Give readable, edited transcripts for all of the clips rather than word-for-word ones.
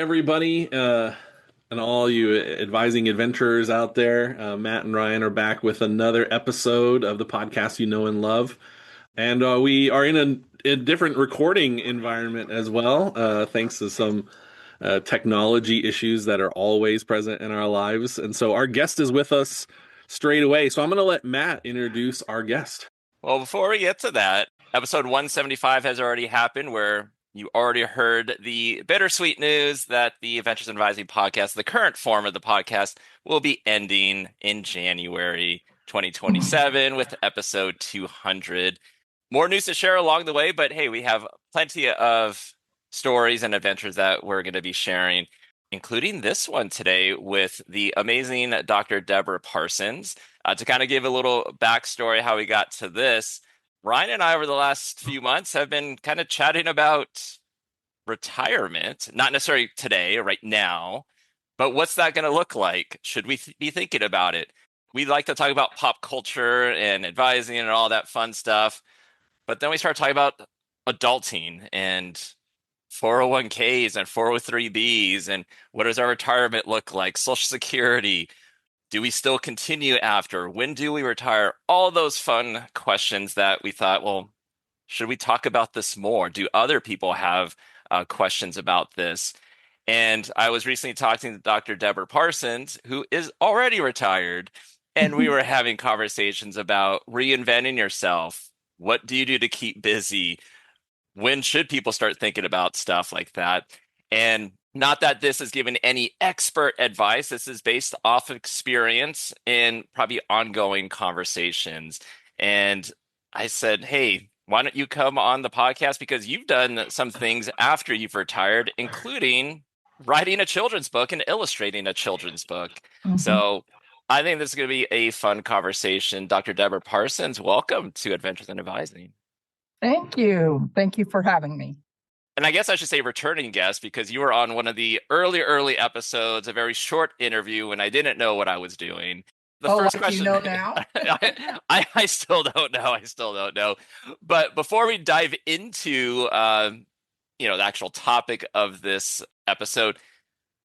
everybody, and all you advising adventurers out there. Matt and Ryan are back with another episode of the podcast you know and love. And we are in a different recording environment as well, thanks to some technology issues that are always present in our lives. And so our guest is with us straight away. So I'm going to let Matt introduce our guest. Well, before we get to that, episode 175 has already happened, where you already heard the bittersweet news that the Adventures in Advising podcast, the current form of the podcast, will be ending in January 2027 with episode 200. More news to share along the way, but hey, we have plenty of stories and adventures that we're going to be sharing, including this one today with the amazing Dr. Deborah Parsons. To kind of give a little backstory how we got to this, Ryan and I over the last few months have been kind of chatting about retirement, not necessarily today or right now, but what's that going to look like? Should we be thinking about it? We like to talk about pop culture and advising and all that fun stuff, but then we start talking about adulting and 401ks and 403bs and what does our retirement look like, Social Security. Do we still continue after? When do we retire? All those fun questions that we thought, well, should we talk about this more? Do other people have questions about this? And I was recently talking to Dr. Deborah Parsons, who is already retired, and we were having conversations about reinventing yourself. What do you do to keep busy? When should people start thinking about stuff like that? And not that this is given any expert advice. This is based off experience and probably ongoing conversations. And I said, hey, why don't you come on the podcast? Because you've done some things after you've retired, including writing a children's book and illustrating a children's book. Mm-hmm. So I think this is going to be a fun conversation. Dr. Deborah Parsons, welcome to Adventures in Advising. Thank you. Thank you for having me. And I guess I should say returning guest, because you were on one of the early episodes, a very short interview when I didn't know what I was doing. The first question, you know now? I still don't know. I still don't know. But before we dive into the actual topic of this episode,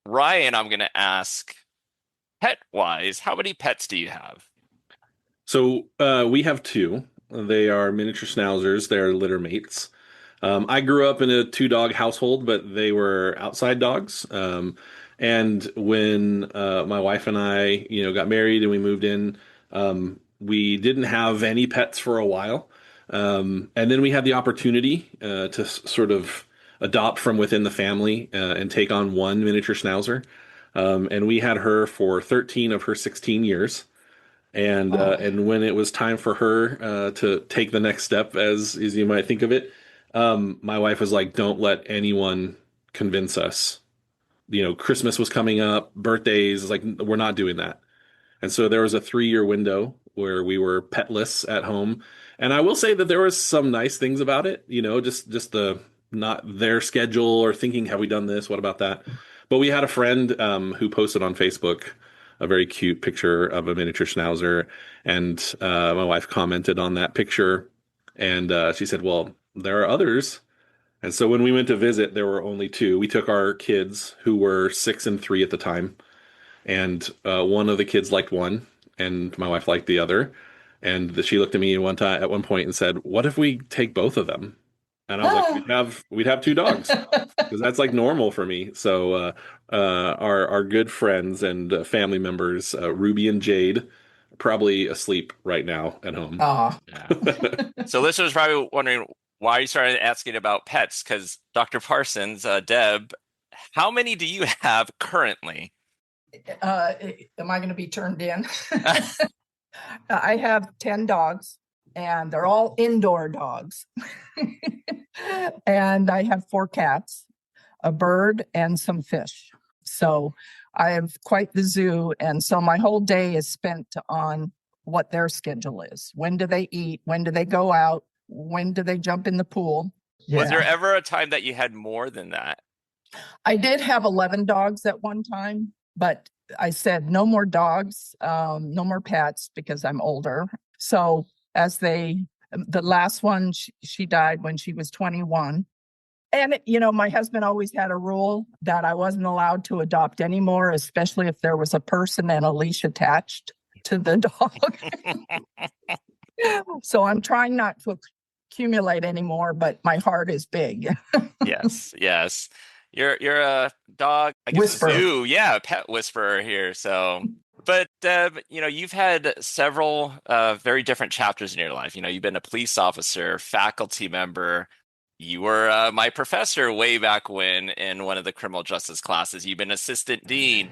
Ryan, I'm going to ask, pet-wise, how many pets do you have? So we have two. They are miniature schnauzers. They're litter mates. I grew up in a 2-dog household, but they were outside dogs. And when my wife and I, got married and we moved in, we didn't have any pets for a while. And then we had the opportunity to sort of adopt from within the family and take on one miniature schnauzer. And we had her for 13 of her 16 years. And when it was time for her to take the next step, as you might think of it, my wife was like, don't let anyone convince us. Christmas was coming up, birthdays, like, we're not doing that. And so there was a 3-year window where we were petless at home. And I will say that there was some nice things about it, just the not their schedule or thinking, have we done this? What about that? But we had a friend who posted on Facebook a very cute picture of a miniature schnauzer. And my wife commented on that picture. And she said, well, there are others. And so when we went to visit, there were only 2. We took our kids, who were 6 and 3 at the time. And one of the kids liked one, and my wife liked the other. And she looked at me at one point and said, what if we take both of them? And I was like, we'd have 2 dogs, because that's like normal for me. So our good friends and family members, Ruby and Jade, probably asleep right now at home. Yeah. So listeners are probably wondering why you started asking about pets, because Dr. Parsons, Deb, how many do you have currently? Am I going to be turned in? I have 10 dogs. And they're all indoor dogs. And I have 4 cats, a bird, and some fish. So I have quite the zoo. And so my whole day is spent on what their schedule is. When do they eat? When do they go out? When do they jump in the pool? Yeah. Was there ever a time that you had more than that? I did have 11 dogs at one time, but I said no more dogs, no more pets, because I'm older. So the last one, she died when she was 21. And, you know, my husband always had a rule that I wasn't allowed to adopt anymore, especially if there was a person and a leash attached to the dog. So I'm trying not to accumulate anymore, but my heart is big. Yes, yes. You're a dog, I guess a Whisper. zoo, yeah, a pet whisperer here. So, but you know, you've had several very different chapters in your life. You know, you've been a police officer, faculty member. You were my professor way back when in one of the criminal justice classes. You've been assistant dean,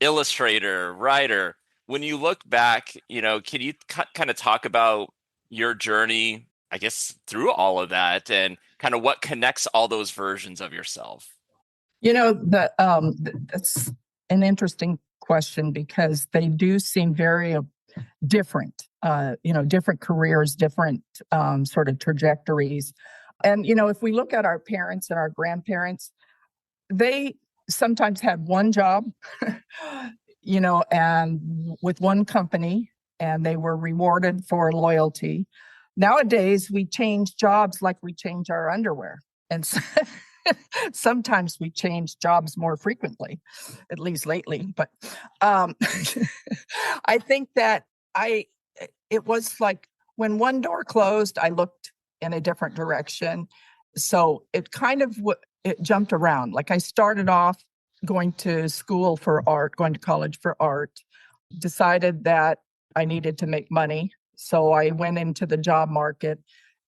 illustrator, writer. When you look back, you know, can you kind of talk about your journey, I guess, through all of that and kind of what connects all those versions of yourself? You know, that's an interesting question because they do seem very different, you know, different careers, different sort of trajectories. And, you know, if we look at our parents and our grandparents, they sometimes had one job, you know, and with one company, and they were rewarded for loyalty. Nowadays, we change jobs like we change our underwear. And so, sometimes we change jobs more frequently, at least lately. But um, I think that it was like when one door closed, I looked in a different direction. So it kind of it jumped around. Like I started off going to school for art, going to college for art, decided that I needed to make money. So I went into the job market.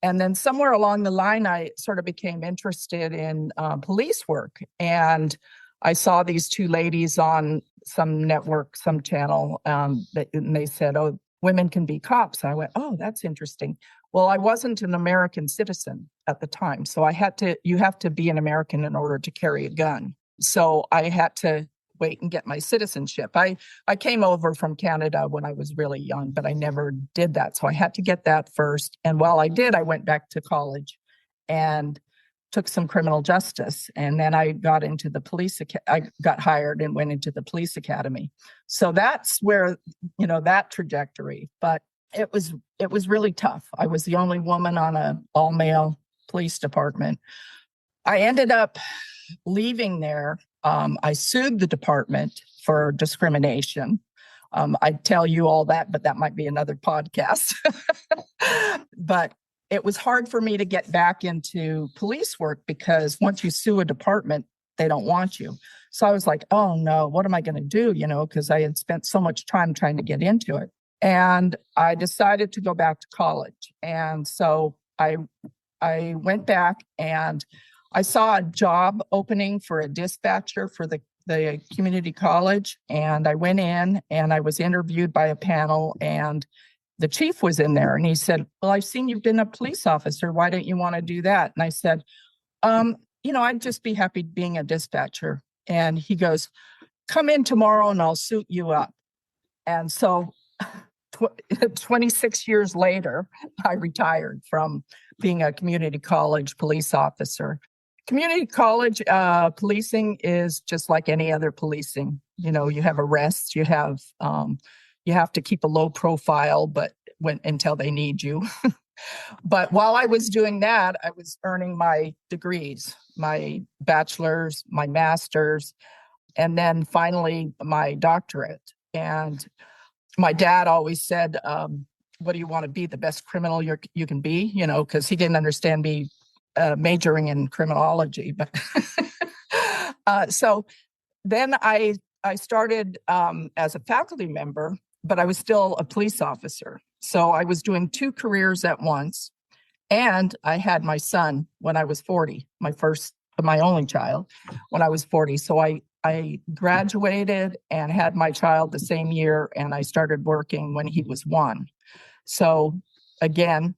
And then somewhere along the line, I sort of became interested in police work. And I saw these two ladies on some network, some channel, and they said, "Oh, women can be cops." And I went, "Oh, that's interesting." Well, I wasn't an American citizen at the time. So you have to be an American in order to carry a gun. So I had to wait and get my citizenship. I came over from Canada when I was really young, but I never did that. So I had to get that first. And while I did, I went back to college and took some criminal justice. And then I got into the I got hired and went into the police academy. So that's where, you know, that trajectory. But it was really tough. I was the only woman on a all male police department. I ended up leaving there. I sued the department for discrimination. I'd tell you all that, but that might be another podcast. But it was hard for me to get back into police work because once you sue a department, they don't want you. So I was like, oh no, what am I going to do? You know, because I had spent so much time trying to get into it. And I decided to go back to college. And so I went back and I saw a job opening for a dispatcher for the community college. And I went in and I was interviewed by a panel, and the chief was in there and he said, "Well, I've seen you've been a police officer. Why don't you want to do that?" And I said, you know, I'd just be happy being a dispatcher. And he goes, "Come in tomorrow and I'll suit you up." And so 26 years later, I retired from being a community college police officer. Community college policing is just like any other policing. You know, you have arrests, you have to keep a low profile, but until they need you. But while I was doing that, I was earning my degrees, my bachelor's, my master's, and then finally my doctorate. And my dad always said, "What do you want to be? The best criminal you can be?" You know, because he didn't understand me majoring in criminology. But so then I started as a faculty member, but I was still a police officer. So I was doing two careers at once. And I had my son when I was 40, my only child when I was 40. So I graduated and had my child the same year, and I started working when he was 1. So again,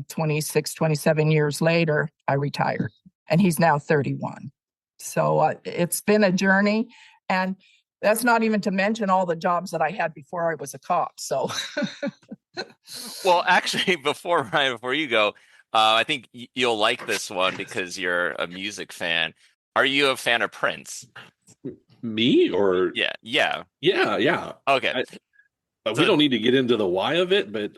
26, 27 years later, I retired, and he's now 31. So it's been a journey, and that's not even to mention all the jobs that I had before I was a cop. So, Well, actually, Ryan, before you go, I think you'll like this one because you're a music fan. Are you a fan of Prince? Me or Yeah, yeah. yeah. Okay. We don't need to get into the why of it, but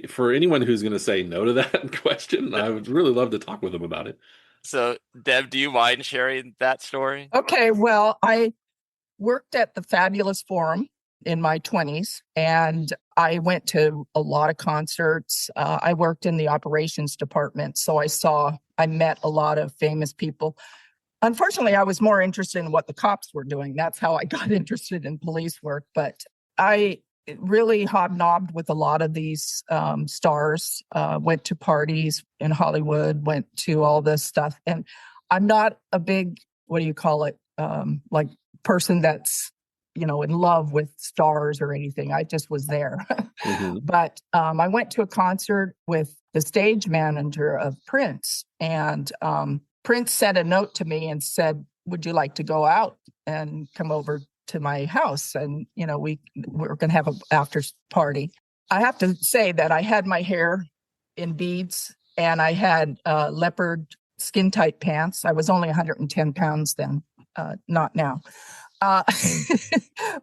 for anyone who's going to say no to that question, I would really love to talk with them about it. So, Deb, do you mind sharing that story? Okay, well, I worked at the Fabulous Forum in my 20s, and I went to a lot of concerts. I worked in the operations department, so I met a lot of famous people. Unfortunately, I was more interested in what the cops were doing. That's how I got interested in police work. But I really hobnobbed with a lot of these stars, went to parties in Hollywood, went to all this stuff. And I'm not a big, what do you call it, like person that's, in love with stars or anything. I just was there. Mm-hmm. But I went to a concert with the stage manager of Prince, and Prince sent a note to me and said, "Would you like to go out and come over to my house?" And, we're going to have an after party. I have to say that I had my hair in beads and I had leopard skin tight pants. I was only 110 pounds then, not now.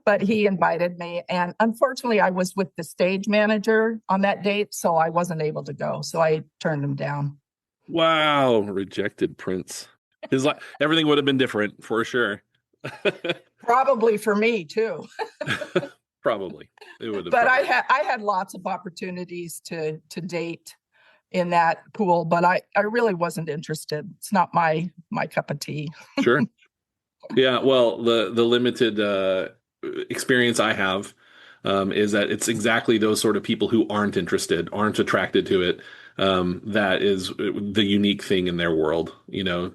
But he invited me. And unfortunately, I was with the stage manager on that date, so I wasn't able to go. So I turned him down. Wow, rejected Prince. Everything would have been different for sure. Probably for me too. Probably it would have. But I had lots of opportunities to date in that pool, but I really wasn't interested. It's not my cup of tea. Sure. Yeah. Well, the limited experience I have is that it's exactly those sort of people who aren't interested, aren't attracted to it. That is the unique thing in their world,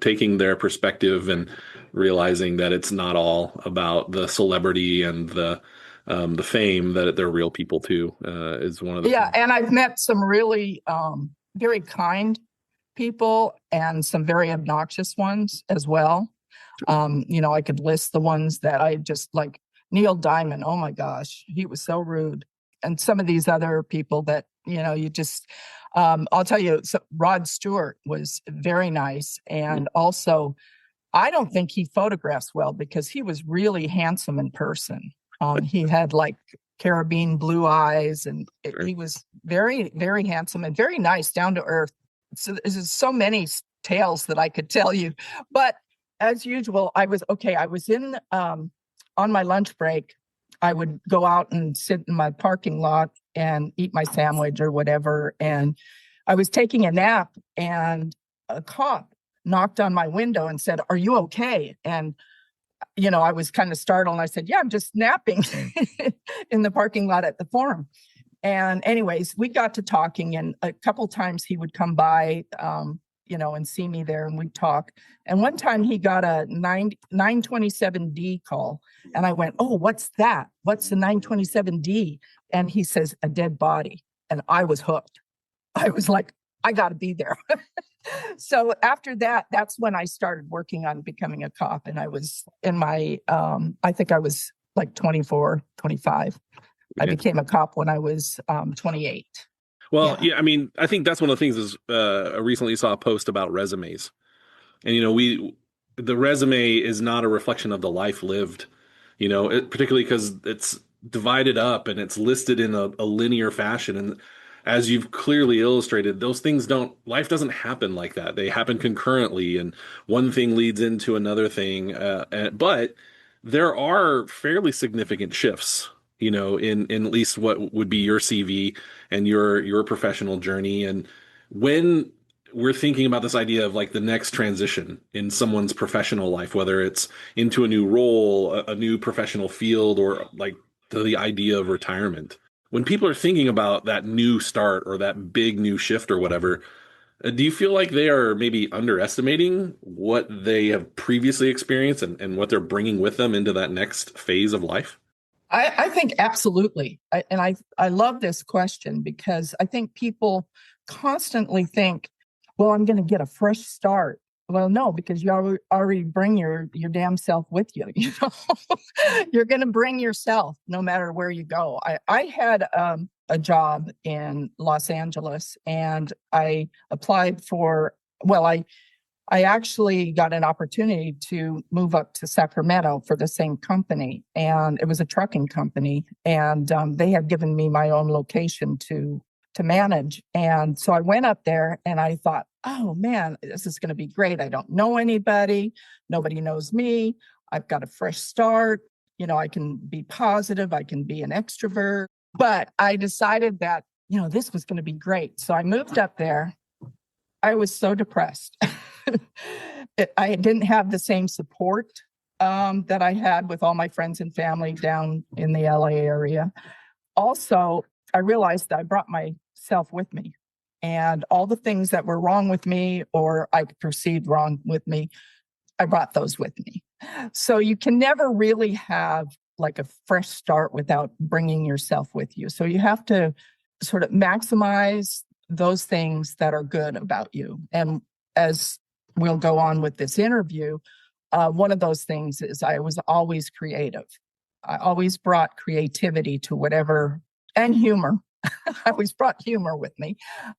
taking their perspective and realizing that it's not all about the celebrity and the fame, that they're real people too, is one of the things. And I've met some really very kind people and some very obnoxious ones as well. I could list the ones that I just like. Neil Diamond, oh my gosh, he was so rude. And some of these other people that, you just, I'll tell you, Rod Stewart was very nice. And also, I don't think he photographs well because he was really handsome in person. He had like Caribbean blue eyes, and he was very, very handsome and very nice, down to earth. So there's so many tales that I could tell you. But as usual, I was in, on my lunch break, I would go out and sit in my parking lot and eat my sandwich or whatever. And I was taking a nap, and a cop knocked on my window and said, "Are you okay?" And, I was kind of startled. And I said, "Yeah, I'm just napping in the parking lot at the Forum." And anyways, we got to talking, and a couple times he would come by, and see me there, and we'd talk. And one time he got a 927D call, and I went, "Oh, what's that? What's the 927D?" And he says, "A dead body." And I was hooked. I was like, I got to be there. So after that, that's when I started working on becoming a cop. And I was in my, I think I was like 24, 25. Okay. I became a cop when I was 28. Well, yeah, I mean, I think that's one of the things is I recently saw a post about resumes. And, the resume is not a reflection of the life lived, particularly because it's divided up and it's listed in a linear fashion. And as you've clearly illustrated, those things life doesn't happen like that. They happen concurrently, and one thing leads into another thing. But there are fairly significant shifts, in at least what would be your CV and your professional journey. And when we're thinking about this idea of like the next transition in someone's professional life, whether it's into a new role, a new professional field, or like to the idea of retirement, when people are thinking about that new start or that big new shift or whatever, do you feel like they are maybe underestimating what they have previously experienced and what they're bringing with them into that next phase of life? I think absolutely. I love this question because I think people constantly think, well, I'm going to get a fresh start. Well, no, because you already bring your damn self with you. You're going to bring yourself no matter where you go. I had a job in Los Angeles, and I applied for, I actually got an opportunity to move up to Sacramento for the same company, and it was a trucking company, and they had given me my own location to to manage. And so I went up there and I thought, oh man, this is going to be great. I don't know anybody. Nobody knows me. I've got a fresh start. I can be positive. I can be an extrovert. But I decided that, this was going to be great. So I moved up there. I was so depressed. I didn't have the same support that I had with all my friends and family down in the LA area. Also, I realized that I brought myself with me, and all the things that were wrong with me or I perceived wrong with me, I brought those with me. So you can never really have like a fresh start without bringing yourself with you. So you have to sort of maximize those things that are good about you. And as we'll go on with this interview, one of those things is I was always creative. I always brought creativity to whatever, and humor. I always brought humor with me.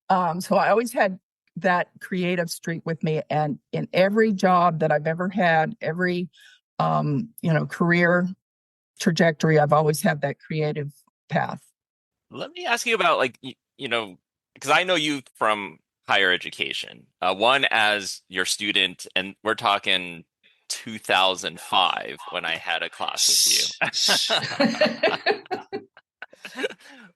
So I always had that creative streak with me. And in every job that I've ever had, every, career trajectory, I've always had that creative path. Let me ask you about because I know you from higher education, one as your student, and we're talking 2005 when I had a class with you.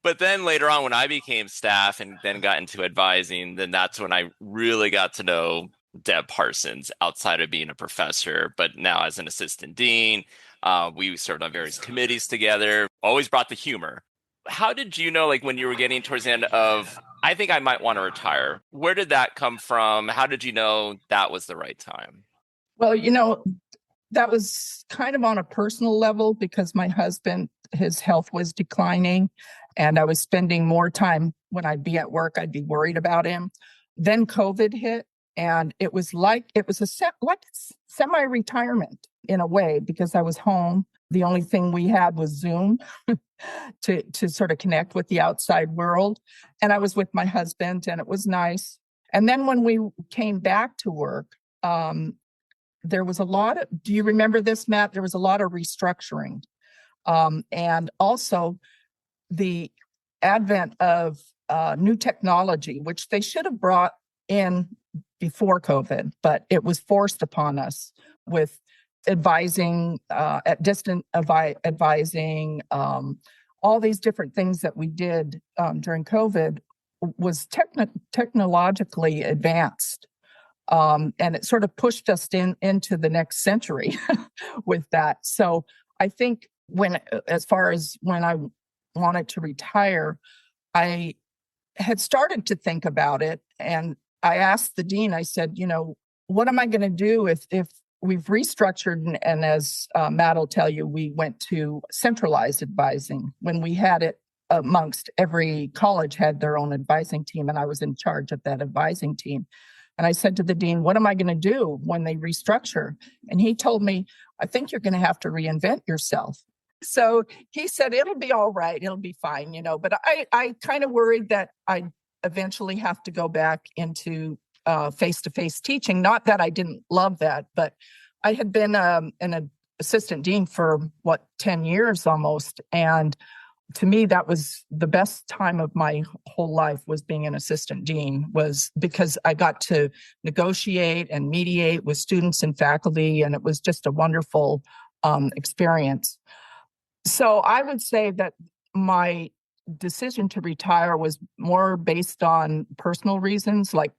But then later on, when I became staff and then got into advising, then that's when I really got to know Deb Parsons outside of being a professor, but now as an assistant dean. We served on various committees together, always brought the humor. How did you know, when you were getting towards the end of, I think I might want to retire? Where did that come from? How did you know that was the right time? Well, that was kind of on a personal level because my husband, his health was declining and I was spending more time when I'd be at work, I'd be worried about him. Then COVID hit and it was a semi-retirement in a way because I was home. The only thing we had was Zoom to sort of connect with the outside world. And I was with my husband and it was nice. And then when we came back to work, there was do you remember this, Matt? There was a lot of restructuring. And also the advent of new technology, which they should have brought in before COVID, but it was forced upon us with advising, advising, all these different things that we did during COVID was technologically advanced. And it sort of pushed us into the next century with that. So I think as far as when I wanted to retire, I had started to think about it. And I asked the dean, I said, what am I going to do if we've restructured? And as Matt will tell you, we went to centralized advising when we had it amongst every college had their own advising team. And I was in charge of that advising team. And I said to the dean, what am I going to do when they restructure? And he told me, I think you're going to have to reinvent yourself. So he said, it'll be all right. It'll be fine, but I kind of worried that I'd eventually have to go back into face-to-face teaching. Not that I didn't love that, but I had been an assistant dean for 10 years almost. And to me, that was the best time of my whole life, was being an assistant dean, was because I got to negotiate and mediate with students and faculty. And it was just a wonderful experience. So I would say that my decision to retire was more based on personal reasons, like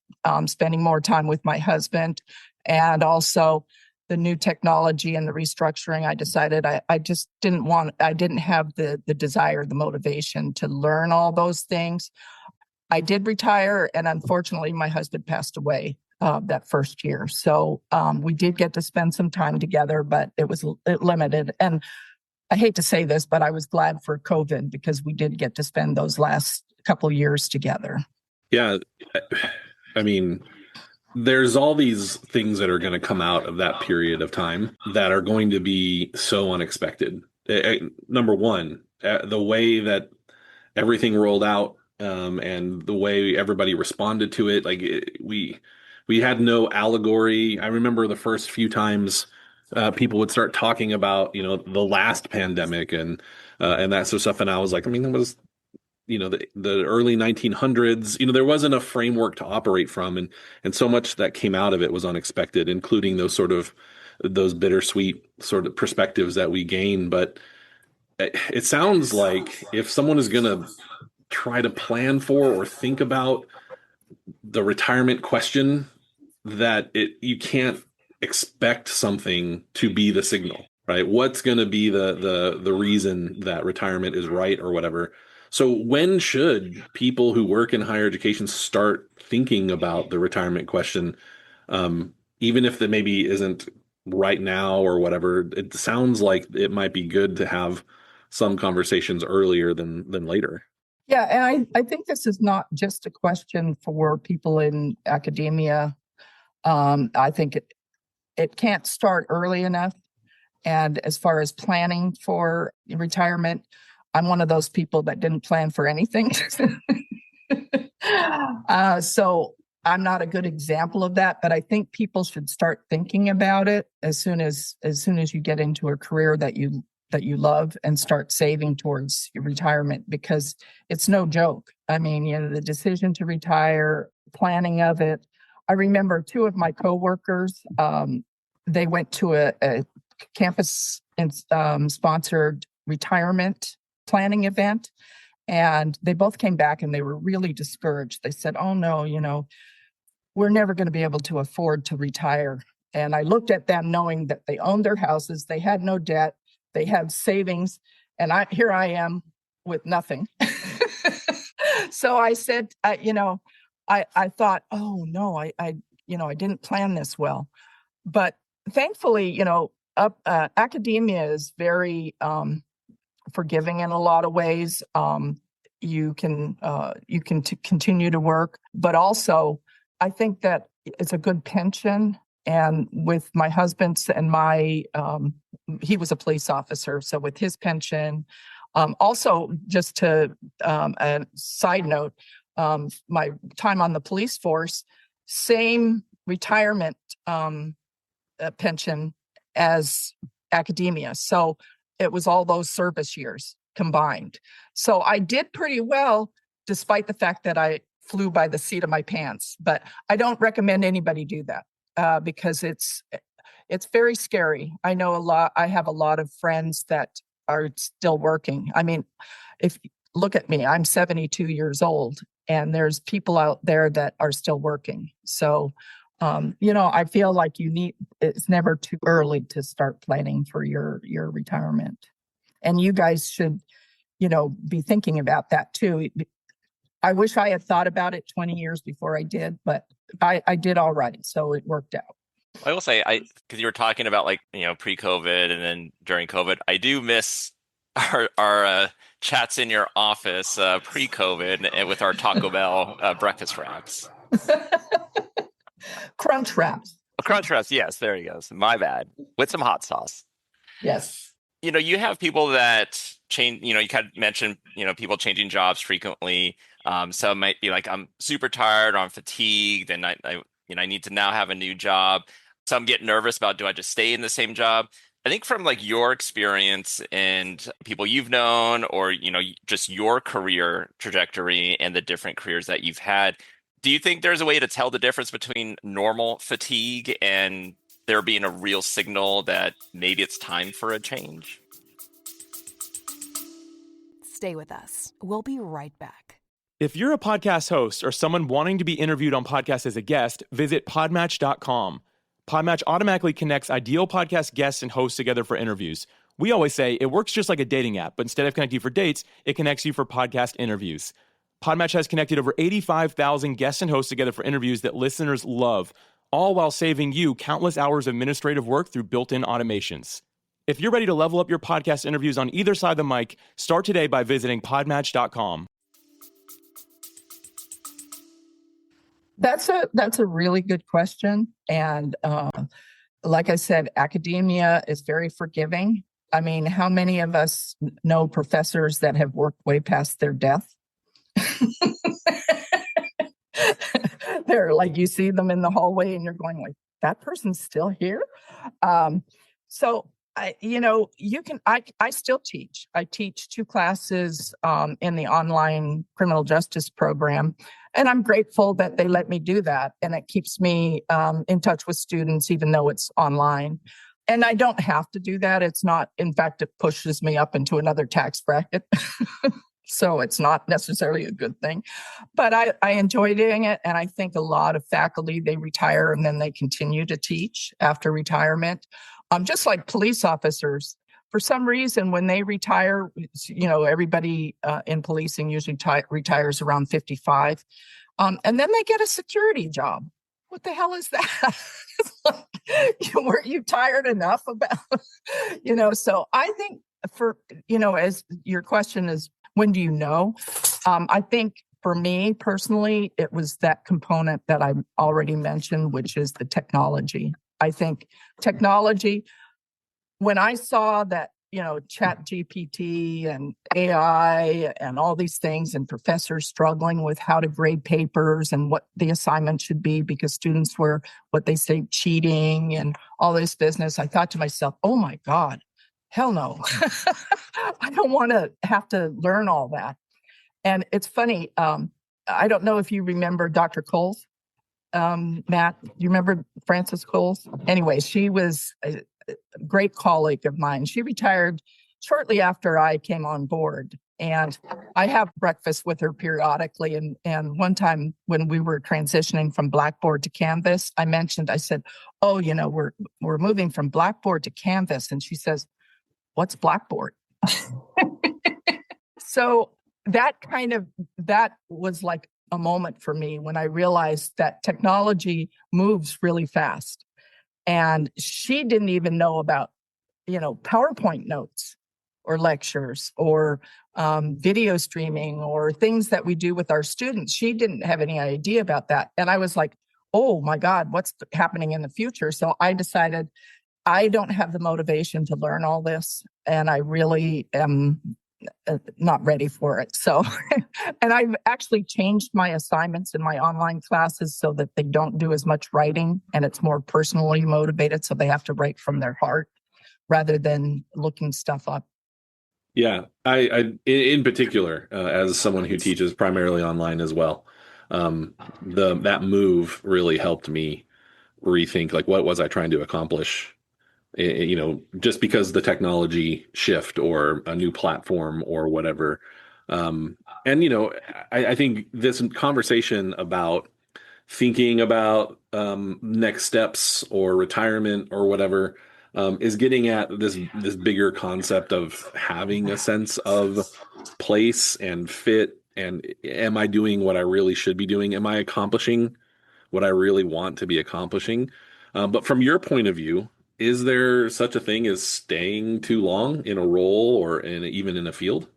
spending more time with my husband, and also the new technology and the restructuring. I decided I just I didn't have the desire, the motivation to learn all those things. I did retire, and unfortunately, my husband passed away that first year. So we did get to spend some time together, but it was limited. And I hate to say this, but I was glad for COVID because we did get to spend those last couple years together. Yeah. I mean, there's all these things that are going to come out of that period of time that are going to be so unexpected. Number one, the way that everything rolled out and the way everybody responded to it, we had no allegory. I remember the first few times people would start talking about, the last pandemic and that sort of stuff. And I was like, the early 1900s. There wasn't a framework to operate from, and so much that came out of it was unexpected, including those bittersweet sort of perspectives that we gain. But it sounds like if someone is going to try to plan for or think about the retirement question, that you can't expect something to be the signal, right? What's going to be the reason that retirement is right or whatever. So when should people who work in higher education start thinking about the retirement question, even if that maybe isn't right now or whatever? It sounds like it might be good to have some conversations earlier than later. Yeah, and I think this is not just a question for people in academia. I think it can't start early enough. And as far as planning for retirement, I'm one of those people that didn't plan for anything. So I'm not a good example of that, but I think people should start thinking about it as soon as you get into a career that you love, and start saving towards your retirement, because it's no joke. I mean, the decision to retire, planning of it. I remember two of my coworkers, they went to a campus sponsored retirement planning event, and they both came back and they were really discouraged. They said, "Oh no, we're never going to be able to afford to retire." And I looked at them knowing that they owned their houses, they had no debt, they had savings, and here I am with nothing. So I said, I thought, oh no, I didn't plan this well. But thankfully, academia is very forgiving in a lot of ways. You can continue to work, but also I think that it's a good pension. And with my husband's and he was a police officer, so with his pension, also just to a side note, my time on the police force, same retirement pension as academia. So it was all those service years combined. So I did pretty well, despite the fact that I flew by the seat of my pants. But I don't recommend anybody do that because it's very scary. I have a lot of friends that are still working. I mean, look at me, I'm 72 years old, and there's people out there that are still working. So, I feel like it's never too early to start planning for your retirement. And you guys should, be thinking about that too. I wish I had thought about it 20 years before I did, but I did all right. So it worked out. I will say, because you were talking about pre-COVID and then during COVID, I do miss our chats in your office pre-COVID and with our Taco Bell breakfast wraps. Crunch wraps. Crunch wraps, yes, there you go. My bad. With some hot sauce. Yes. You have people that change, you kind of mentioned, people changing jobs frequently. Some might be like, I'm super tired, or I'm fatigued, and I need to now have a new job. Some get nervous about, do I just stay in the same job? I think from your experience and people you've known, or, just your career trajectory and the different careers that you've had, do you think there's a way to tell the difference between normal fatigue and there being a real signal that maybe it's time for a change? Stay with us. We'll be right back. If you're a podcast host or someone wanting to be interviewed on podcasts as a guest, visit podmatch.com. Podmatch automatically connects ideal podcast guests and hosts together for interviews. We always say it works just like a dating app, but instead of connecting you for dates, it connects you for podcast interviews. Podmatch has connected over 85,000 guests and hosts together for interviews that listeners love, all while saving you countless hours of administrative work through built-in automations. If you're ready to level up your podcast interviews on either side of the mic, start today by visiting podmatch.com. That's a really good question. And like I said, academia is very forgiving. I mean, how many of us know professors that have worked way past their death? They're like, you see them in the hallway and you're going like, that person's still here. So I still teach. I teach 2 classes in the online criminal justice program, and I'm grateful that they let me do that. And it keeps me in touch with students, even though it's online. And I don't have to do that. It's not, in fact, it pushes me up into another tax bracket. So it's not necessarily a good thing, but I enjoy doing it. And I think a lot of faculty, they retire and then they continue to teach after retirement. Just like police officers, for some reason, when they retire, everybody in policing usually retires around 55. And then they get a security job. What the hell is that? Weren't you tired enough about, so I think as your question is, when do you know? I think for me personally, it was that component that I already mentioned, which is the technology. I think technology, when I saw that, Chat GPT and AI and all these things, and professors struggling with how to grade papers and what the assignment should be because students were, what they say, cheating and all this business, I thought to myself, oh my God, hell no. I don't want to have to learn all that. And it's funny. I don't know if you remember Dr. Coles. Matt, do you remember Frances Coles? Anyway, she was a great colleague of mine. She retired shortly after I came on board. And I have breakfast with her periodically. And one time when we were transitioning from Blackboard to Canvas, I said, oh, we're moving from Blackboard to Canvas. And she says, what's Blackboard? So that was like a moment for me when I realized that technology moves really fast. And she didn't even know about, PowerPoint notes or lectures or video streaming or things that we do with our students. She didn't have any idea about that. And I was like, oh my God, what's happening in the future? So I decided I don't have the motivation to learn all this. And I really am not ready for it. So, and I've actually changed my assignments in my online classes so that they don't do as much writing and it's more personally motivated. So they have to write from their heart rather than looking stuff up. Yeah, I in particular, as someone who teaches primarily online as well, that move really helped me rethink, like, what was I trying to accomplish? Just because the technology shift or a new platform or whatever. I think this conversation about thinking about next steps or retirement or whatever is getting at this bigger concept of having a sense of place and fit. And am I doing what I really should be doing? Am I accomplishing what I really want to be accomplishing? But from your point of view, is there such a thing as staying too long in a role or even in a field?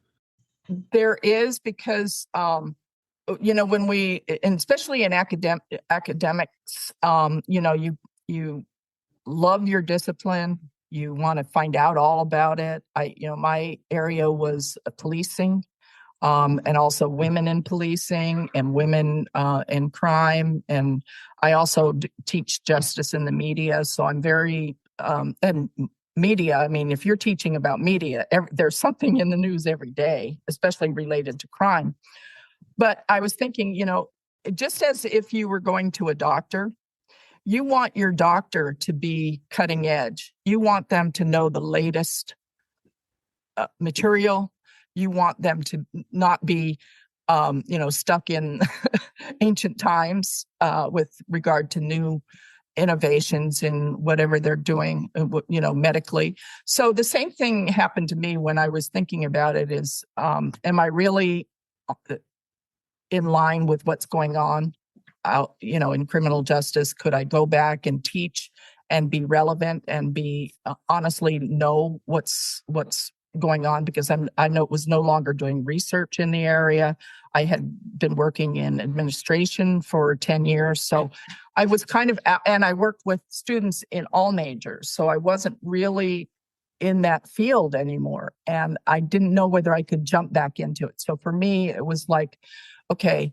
There is, because when we, and especially in academics, you love your discipline. You want to find out all about it. My area was policing, and also women in policing and women in crime. And I also teach justice in the media. So I'm very, and media, I mean, if you're teaching about media, there's something in the news every day, especially related to crime. But I was thinking, just as if you were going to a doctor, you want your doctor to be cutting edge. You want them to know the latest material. You want them to not be, stuck in ancient times with regard to new innovations in whatever they're doing, medically. So the same thing happened to me when I was thinking about it is, am I really in line with what's going on out, in criminal justice? Could I go back and teach and be relevant and be honestly know what's going on? Because I know it was no longer doing research in the area. I had been working in administration for 10 years. So I was and I worked with students in all majors. So I wasn't really in that field anymore. And I didn't know whether I could jump back into it. So for me, it was like, okay,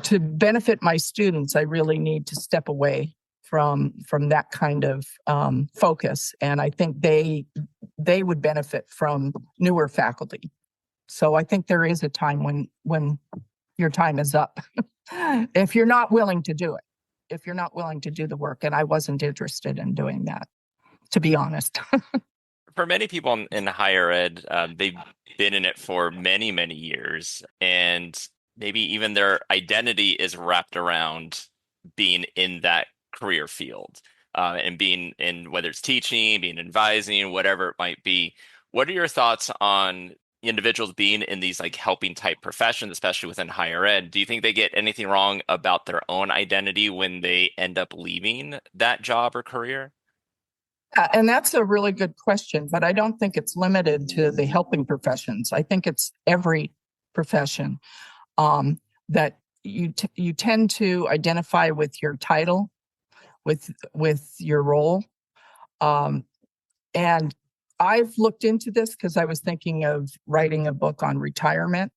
to benefit my students, I really need to step away from that kind of focus. And I think they would benefit from newer faculty. So I think there is a time when your time is up. If you're not willing to do it, if you're not willing to do the work. And I wasn't interested in doing that, to be honest. For many people in higher ed, they've been in it for many, many years, and maybe even their identity is wrapped around being in that career field, and being in, whether it's teaching, being advising, whatever it might be. What are your thoughts on individuals being in these like helping type professions, especially within higher ed? Do you think they get anything wrong about their own identity when they end up leaving that job or career? And that's a really good question, but I don't think it's limited to the helping professions. I think it's every profession that you tend to identify with your title, with your role. And I've looked into this because I was thinking of writing a book on retirement.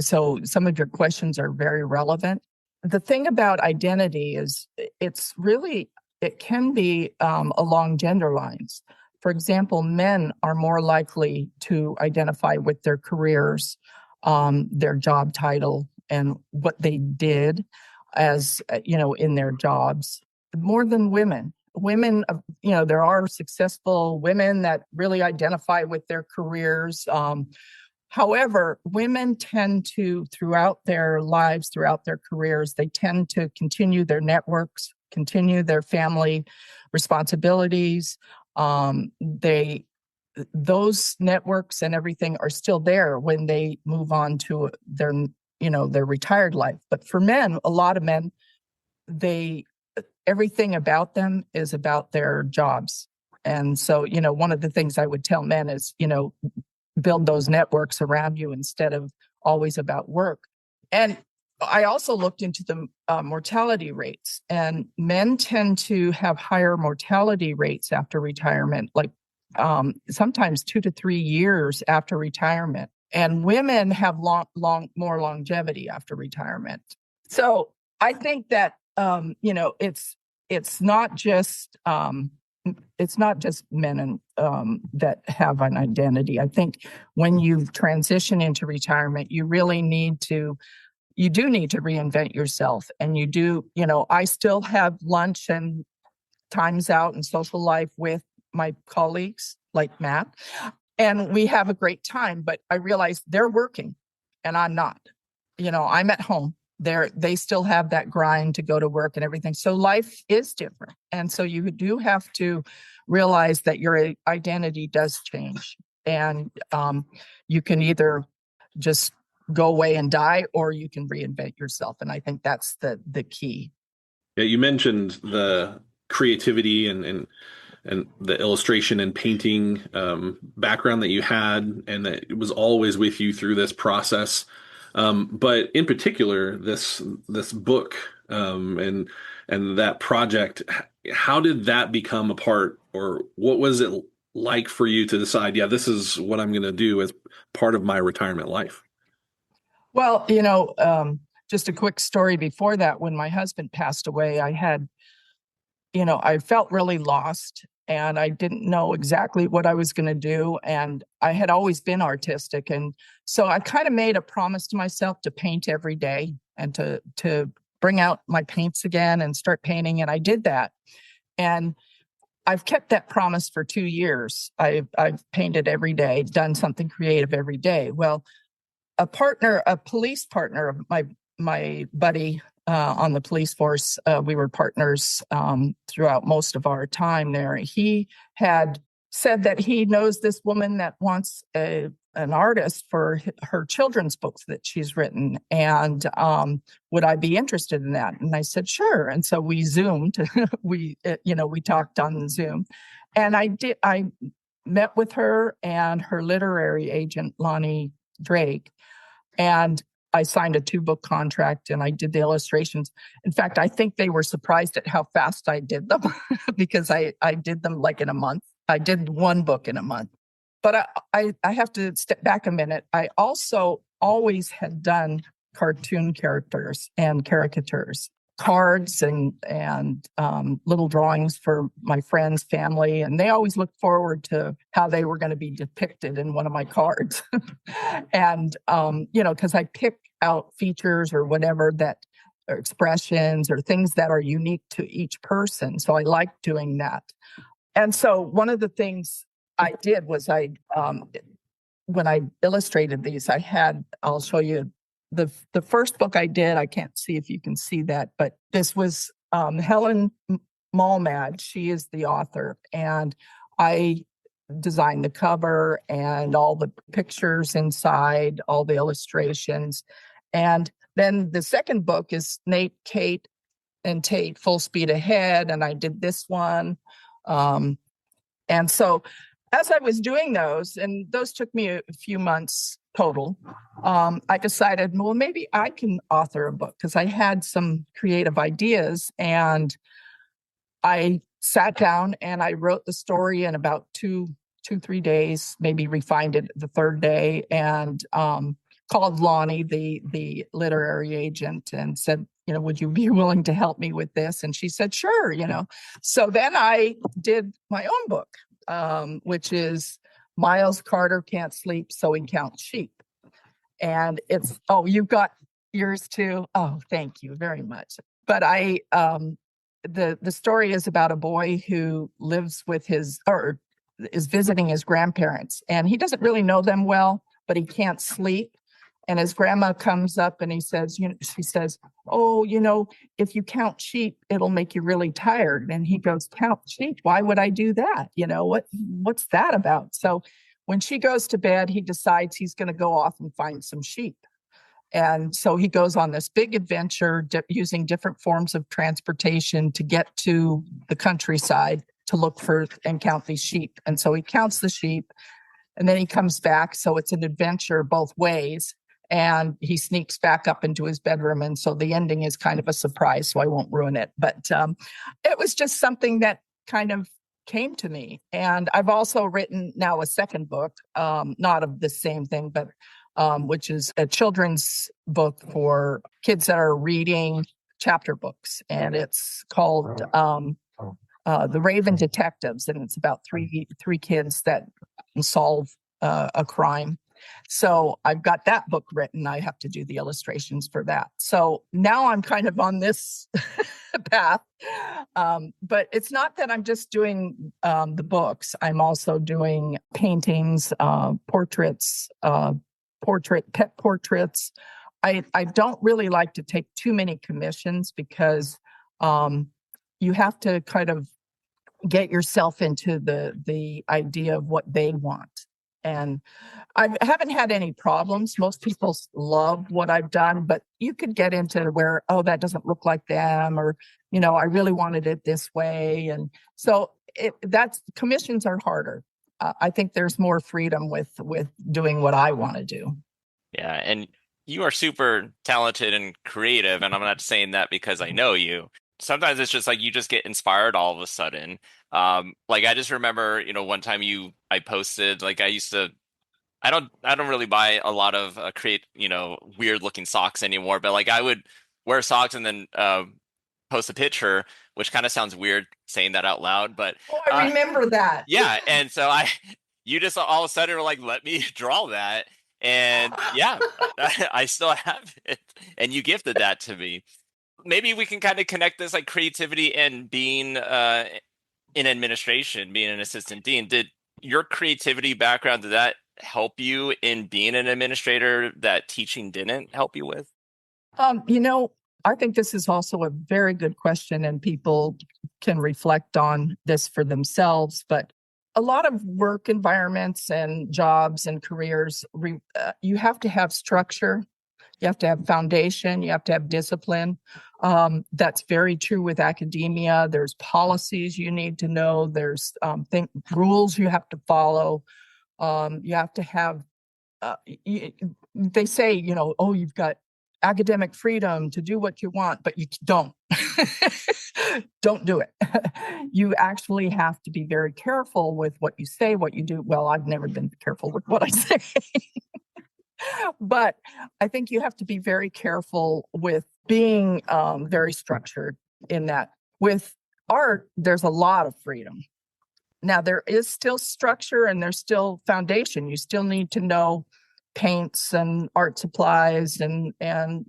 So some of your questions are very relevant. The thing about identity is it can be along gender lines. For example, men are more likely to identify with their careers, their job title, and what they did as, in their jobs, more than women. Women, there are successful women that really identify with their careers. However, women tend to, throughout their lives, throughout their careers, they tend to continue their networks, continue their family responsibilities. Those networks and everything are still there when they move on to their retired life. But for men, a lot of men, everything about them is about their jobs. And so, one of the things I would tell men is, build those networks around you instead of always about work. And I also looked into the mortality rates, and men tend to have higher mortality rates after retirement, like sometimes 2 to 3 years after retirement. And women have more longevity after retirement. So I think that it's not just men that have an identity. I think when you transition into retirement, you do need to reinvent yourself. And you do, I still have lunch and times out and social life with my colleagues like Matt, and we have a great time, but I realize they're working and I'm not. I'm at home. They still have that grind to go to work and everything. So life is different. And so you do have to realize that your identity does change. And you can either just go away and die, or you can reinvent yourself. And I think that's the key. Yeah, you mentioned the creativity and the illustration and painting background that you had, and that it was always with you through this process. But in particular, this book and that project, how did that become a part, or what was it like for you to decide, yeah, this is what I'm going to do as part of my retirement life? Well, just a quick story before that, when my husband passed away, I felt really lost, and I didn't know exactly what I was going to do. And I had always been artistic. And so I kind of made a promise to myself to paint every day and to bring out my paints again and start painting. And I did that. And I've kept that promise for 2 years. I've painted every day, done something creative every day. Well, a police partner of my buddy on the police force, we were partners throughout most of our time there. He had said that he knows this woman that wants an artist for her children's books that she's written, and would I be interested in that? And I said, sure. And so we Zoomed. we talked on Zoom, and I met with her and her literary agent, Lonnie Drake, and I signed a 2-book contract, and I did the illustrations. In fact, I think they were surprised at how fast I did them because I did them like in a month. I did 1 book in a month. But I have to step back a minute. I also always had done cartoon characters and caricatures. cards and little drawings for my friends, family, and they always looked forward to how they were going to be depicted in one of my cards. And because I pick out features or whatever that or expressions or things that are unique to each person. So I like doing that. And so one of the things I did was when I illustrated these, I'll show you the first book I did. I can't see if you can see that, but this was Helen Malmad. She is the author, and I designed the cover and all the pictures inside, all the illustrations. And then the second book is Nate, Kate, and Tate, Full Speed Ahead, and I did this one. And so as I was doing those, and those took me a few months total, I decided, well, maybe I can author a book, because I had some creative ideas. And I sat down and I wrote the story in about 3 days, maybe refined it the third day, and called Lonnie, the literary agent, and said, would you be willing to help me with this? And she said, sure, So then I did my own book, which is Miles Carter Can't Sleep, So He Counts Sheep. And it's, you've got yours too. Oh, thank you very much. But the story is about a boy who lives with or is visiting his grandparents, and he doesn't really know them well, but he can't sleep. And his grandma comes up and she says, if you count sheep, it'll make you really tired. And he goes, count sheep? Why would I do that? What's that about? So when she goes to bed, he decides he's going to go off and find some sheep. And so he goes on this big adventure using different forms of transportation to get to the countryside to look for and count these sheep. And so he counts the sheep, and then he comes back. So it's an adventure both ways. And he sneaks back up into his bedroom. And so the ending is kind of a surprise, so I won't ruin it. But it was just something that kind of came to me. And I've also written now a second book, not of the same thing, but which is a children's book for kids that are reading chapter books. And it's called The Raven Detectives. And it's about three kids that solve a crime. So I've got that book written. I have to do the illustrations for that. So now I'm kind of on this path. But it's not that I'm just doing the books. I'm also doing paintings, portraits, pet portraits. I don't really like to take too many commissions, because you have to kind of get yourself into the idea of what they want. And I haven't had any problems. Most people love what I've done, but you could get into where, that doesn't look like them, or, I really wanted it this way. And so commissions are harder. I think there's more freedom with doing what I want to do. Yeah. And you are super talented and creative. And I'm not saying that because I know you. Sometimes it's just like you just get inspired all of a sudden. Like I just remember, one time I posted, like I don't really buy a lot of weird looking socks anymore, but like I would wear socks and then post a picture, which kind of sounds weird saying that out loud, but I remember that. Yeah. And so you just all of a sudden were like, let me draw that. And yeah, I still have it. And you gifted that to me. Maybe we can kind of connect this like creativity and being in administration, being an assistant dean. Did your creativity background, did that help you in being an administrator that teaching didn't help you with? I think this is also a very good question, and people can reflect on this for themselves. But a lot of work environments and jobs and careers, you have to have structure. You have to have foundation. You have to have discipline. That's very true with academia. There's policies you need to know. There's rules you have to follow. You have to have, they say, you've got academic freedom to do what you want, but you don't. Don't do it. You actually have to be very careful with what you say, what you do. Well, I've never been careful with what I say. But I think you have to be very careful with being very structured in that. With art, there's a lot of freedom. Now, there is still structure and there's still foundation. You still need to know paints and art supplies and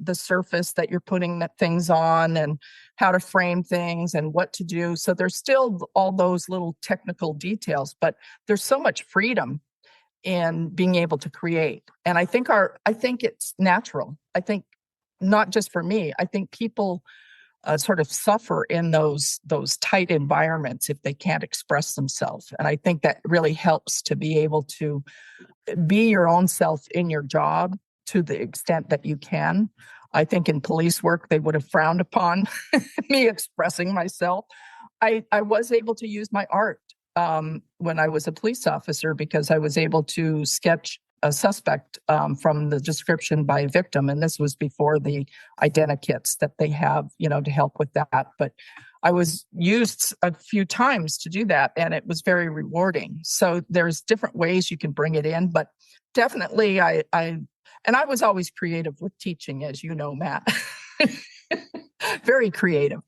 the surface that you're putting things on and how to frame things and what to do. So there's still all those little technical details, but there's so much freedom in being able to create. And I think it's natural. I think not just for me, I think people sort of suffer in those tight environments if they can't express themselves. And I think that really helps to be able to be your own self in your job to the extent that you can. I think in police work, they would have frowned upon me expressing myself. I was able to use my art when I was a police officer because I was able to sketch a suspect from the description by victim. And this was before the identikits that they have, to help with that. But I was used a few times to do that, and it was very rewarding. So there's different ways you can bring it in, but definitely I was always creative with teaching, as you know, Matt. Very creative,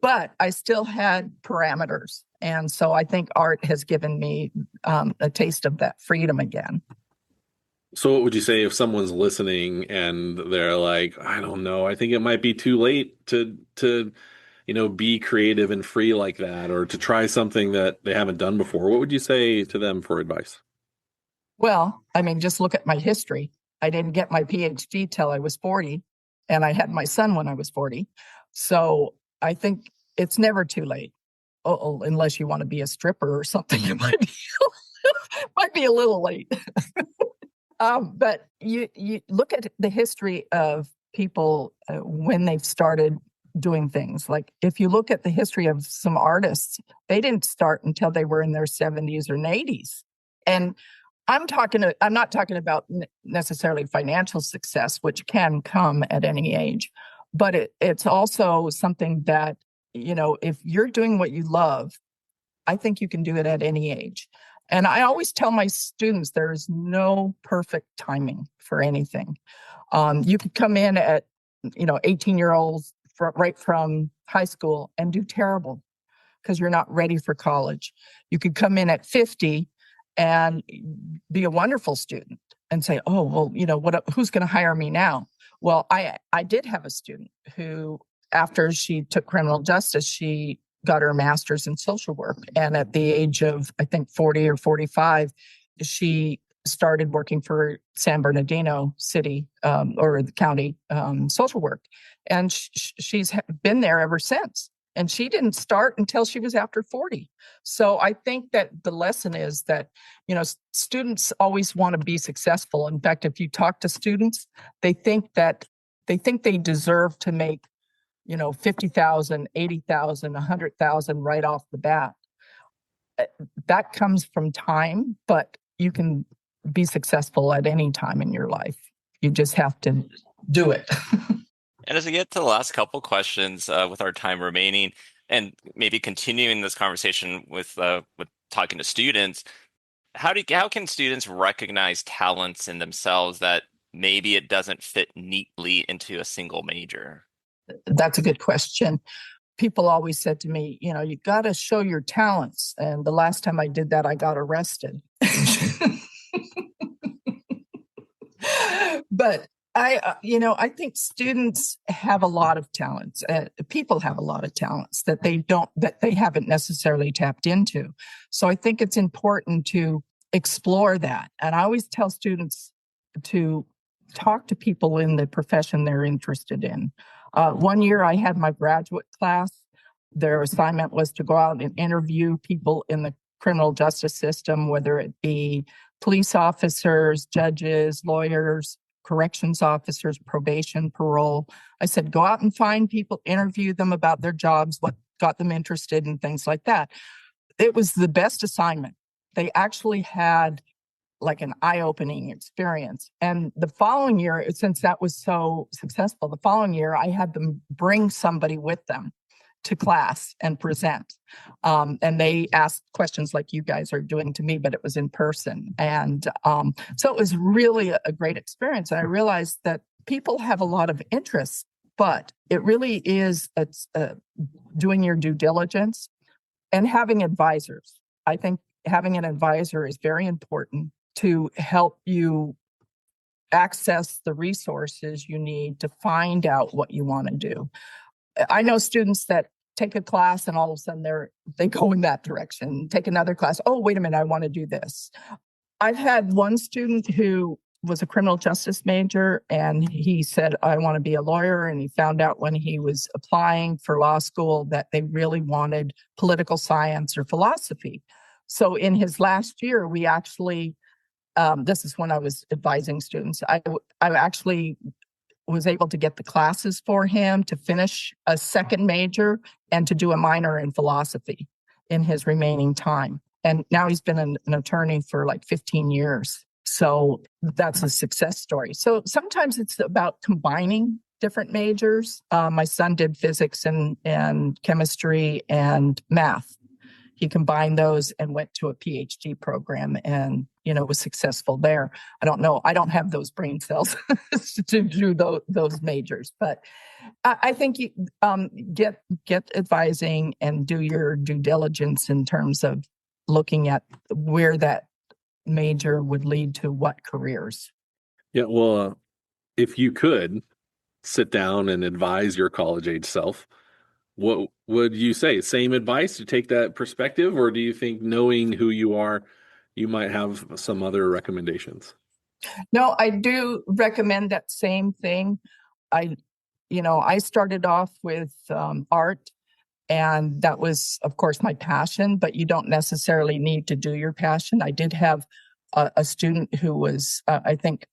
but I still had parameters. And so I think art has given me a taste of that freedom again. So what would you say if someone's listening and they're like, I don't know, I think it might be too late to be creative and free like that, or to try something that they haven't done before? What would you say to them for advice? Well, I mean, just look at my history. I didn't get my PhD till I was 40, and I had my son when I was 40. So I think it's never too late. Unless you want to be a stripper or something, it might be a little late. But you look at the history of people when they've started doing things. Like if you look at the history of some artists, they didn't start until they were in their 70s or 80s. And I'm not talking about necessarily financial success, which can come at any age, but it's also something that, if you're doing what you love, I think you can do it at any age. And I always tell my students there is no perfect timing for anything. You could come in at, 18-year-olds right from high school and do terrible because you're not ready for college. You could come in at 50 and be a wonderful student and say, oh, well, who's going to hire me now? Well, I did have a student who, after she took criminal justice, she got her master's in social work. And at the age of, I think, 40 or 45, she started working for San Bernardino City or the county social work. And she's been there ever since. And she didn't start until she was after 40. So I think that the lesson is that, students always want to be successful. In fact, if you talk to students, they think they deserve to make 50,000, 80,000, 100,000 right off the bat. That comes from time, but you can be successful at any time in your life. You just have to do it. And as we get to the last couple questions with our time remaining, and maybe continuing this conversation with talking to students, how can students recognize talents in themselves that maybe it doesn't fit neatly into a single major? That's a good question. People always said to me, you got to show your talents. And the last time I did that, I got arrested. But I think students have a lot of talents. People have a lot of talents that they haven't necessarily tapped into. So I think it's important to explore that. And I always tell students to talk to people in the profession they're interested in. One year I had my graduate class. Their assignment was to go out and interview people in the criminal justice system, whether it be police officers, judges, lawyers, corrections officers, probation, parole. I said, go out and find people, interview them about their jobs, what got them interested and things like that. It was the best assignment. They actually had like an eye-opening experience. And the following year, since that was so successful, the following year, I had them bring somebody with them to class and present. And they asked questions like you guys are doing to me, but it was in person. And so it was really a great experience. And I realized that people have a lot of interests but it really is doing your due diligence and having advisors. I think having an advisor is very important to help you access the resources you need to find out what you want to do. I know students that take a class and all of a sudden they go in that direction, take another class. Oh, wait a minute, I want to do this. I've had one student who was a criminal justice major, and he said, I want to be a lawyer. And he found out when he was applying for law school that they really wanted political science or philosophy. So in his last year, we actually, this is when I was advising students, I actually was able to get the classes for him to finish a second major and to do a minor in philosophy in his remaining time. And now he's been an attorney for like 15 years. So that's a success story. So sometimes it's about combining different majors. My son did physics and chemistry and math. He combined those and went to a PhD program and, was successful there. I don't know. I don't have those brain cells to do those majors, but I think you get advising and do your due diligence in terms of looking at where that major would lead to what careers. Yeah, well, if you could sit down and advise your college age self, what would you say? Same advice to take that perspective, or do you think knowing who you are, you might have some other recommendations? No, I do recommend that same thing. I started off with art, and that was, of course, my passion, but you don't necessarily need to do your passion. I did have a student who was, I think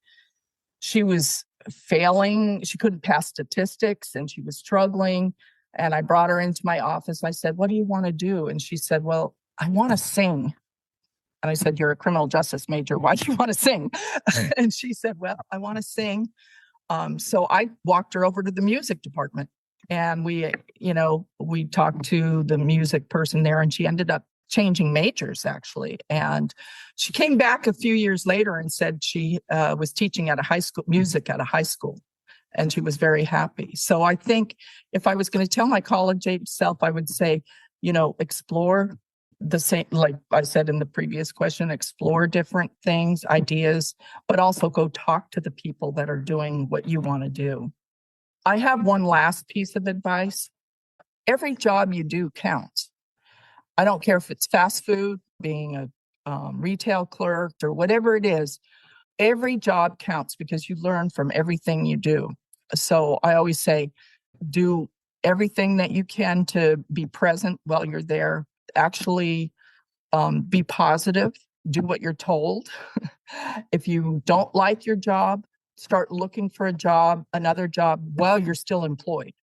she was failing. She couldn't pass statistics and she was struggling. And I brought her into my office. I said, what do you want to do? And she said, well, I want to sing. And I said, you're a criminal justice major. Why do you want to sing? And she said, well, I want to sing. So I walked her over to the music department, and we talked to the music person there, and she ended up changing majors actually. And she came back a few years later and said she was teaching at a high school, music at a high school, and she was very happy. So I think if I was going to tell my college age self, I would say, explore the same, like I said in the previous question, explore different things, ideas, but also go talk to the people that are doing what you want to do. I have one last piece of advice. Every job you do counts. I don't care if it's fast food, being a retail clerk, or whatever it is. Every job counts because you learn from everything you do. So I always say, do everything that you can to be present while you're there. Actually, be positive. Do what you're told. If you don't like your job, start looking for another job while you're still employed.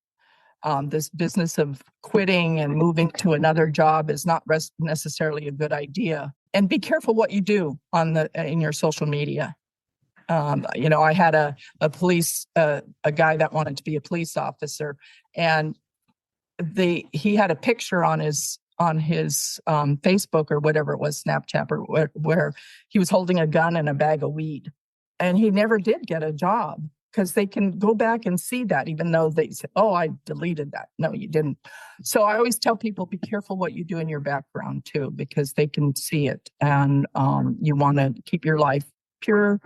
This business of quitting and moving to another job is not necessarily a good idea. And be careful what you do in your social media. I had a guy that wanted to be a police officer, and he had a picture on his Facebook or whatever it was, Snapchat, or where he was holding a gun and a bag of weed. And he never did get a job because they can go back and see that, even though they say, oh, I deleted that. No, you didn't. So I always tell people, be careful what you do in your background too, because they can see it. And you want to keep your life pure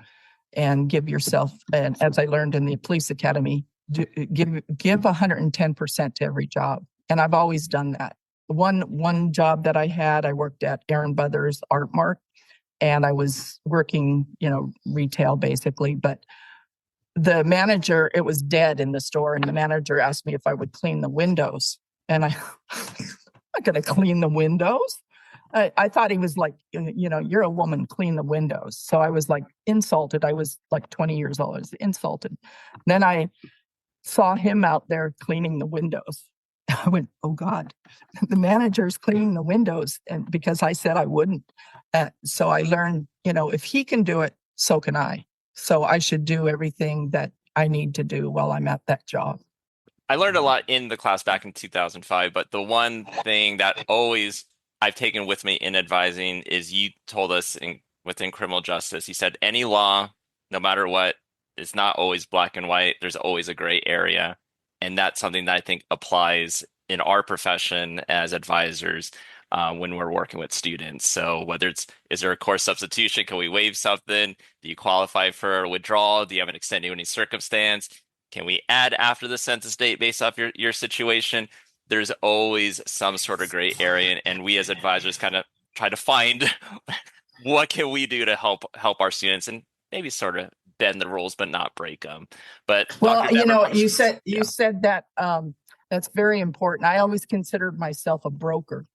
and give yourself, and as I learned in the police academy, give 110% to every job. And I've always done that. One job that I had, I worked at Aaron Brothers Art Mart, and I was working, retail basically, but the manager, it was dead in the store, and the manager asked me if I would clean the windows. And I'm not going to clean the windows. I thought he was like, you're a woman, clean the windows. So I was like insulted. I was like 20 years old. I was insulted. Then I saw him out there cleaning the windows. I went, oh God, the manager's cleaning the windows, and because I said I wouldn't. So I learned, if he can do it, so can I. So I should do everything that I need to do while I'm at that job. I learned a lot in the class back in 2005, but the one thing that always I've taken with me in advising is you told us within criminal justice, you said any law, no matter what, is not always black and white. There's always a gray area. And that's something that I think applies in our profession as advisors when we're working with students. So whether is there a course substitution? Can we waive something? Do you qualify for a withdrawal? Do you have an extenuating circumstance? Can we add after the census date based off your situation? There's always some sort of gray area, and we as advisors kind of try to find what can we do to help our students and maybe sort of bend the rules but not break them. But well, Dr. Deborah Parsons, you said that that's very important. I always considered myself a broker.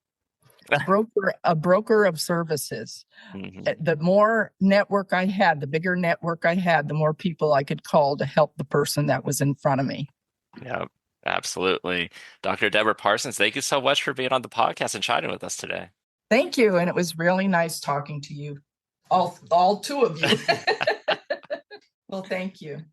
A broker of services. Mm-hmm. The more network I had, the bigger network I had, the more people I could call to help the person that was in front of me. Yeah, absolutely. Dr. Deborah Parsons, thank you so much for being on the podcast and chatting with us today. Thank you. And it was really nice talking to you, all two of you. Well, thank you.